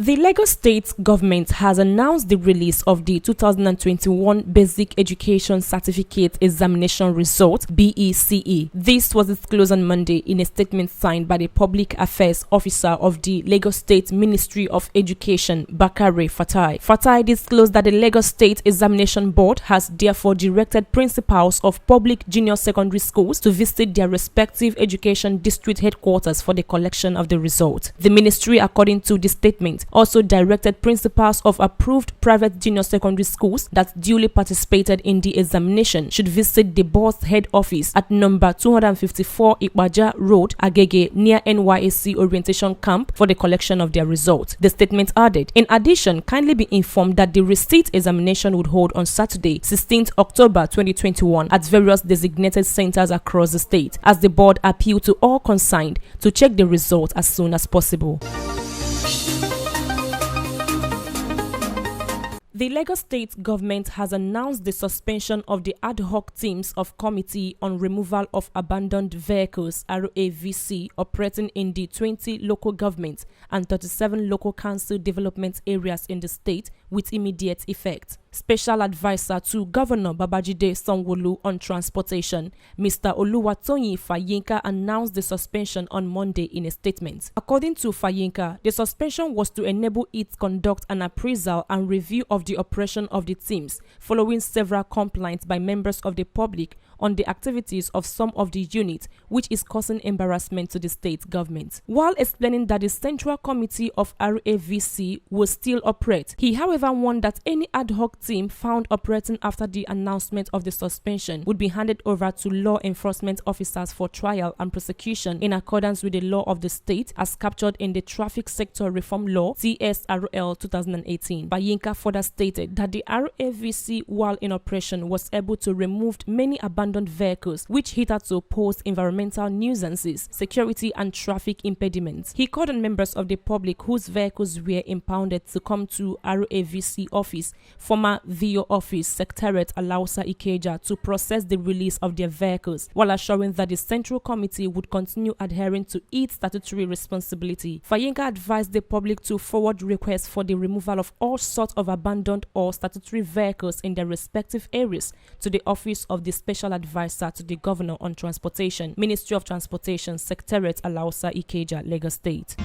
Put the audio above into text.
The Lagos State government has announced the release of the 2021 Basic Education Certificate Examination Result (BECE). This was disclosed on Monday in a statement signed by the Public Affairs Officer of the Lagos State Ministry of Education, Bakare Fatai. Fatai disclosed that the Lagos State Examination Board has therefore directed principals of public junior secondary schools to visit their respective education district headquarters for the collection of the result. The ministry, according to the statement, also directed principals of approved private junior secondary schools that duly participated in the examination should visit the board's head office at number 254 Ipaja Road, Agege, near NYSC Orientation Camp for the collection of their result. The statement added, in addition, kindly be informed that the receipt examination would hold on Saturday, 16th October 2021 at various designated centers across the state, as the board appealed to all concerned to check the result as soon as possible. The Lagos State government has announced the suspension of the ad hoc teams of Committee on Removal of Abandoned Vehicles (RAVC) operating in the 20 local government and 37 local council development areas in the state with immediate effect. Special Advisor to Governor Babajide Sanwo-Olu on Transportation, Mr. Oluwatoyin Fayinka, announced the suspension on Monday in a statement. According to Fayinka, the suspension was to enable it conduct an appraisal and review of the operation of the teams, following several complaints by members of the public on the activities of some of the units, which is causing embarrassment to the state government. While explaining that the Central Committee of RAVC will still operate, he however warned that any ad hoc team found operating after the announcement of the suspension would be handed over to law enforcement officers for trial and prosecution in accordance with the law of the state as captured in the Traffic Sector Reform Law (TSRL) 2018. Bayinka further stated that the RAVC, while in operation, was able to remove many abandoned vehicles which hitherto posed environmental nuisances, security and traffic impediments. He called on members of the public whose vehicles were impounded to come to RAVC office, former VO office, Secretariat Alausa Ikeja, to process the release of their vehicles, while assuring that the Central Committee would continue adhering to its statutory responsibility. Fayinka advised the public to forward requests for the removal of all sorts of abandoned or statutory vehicles in their respective areas to the Office of the Special Advisor to the Governor on Transportation, Ministry of Transportation, Secretariat Alausa Ikeja, Lagos State.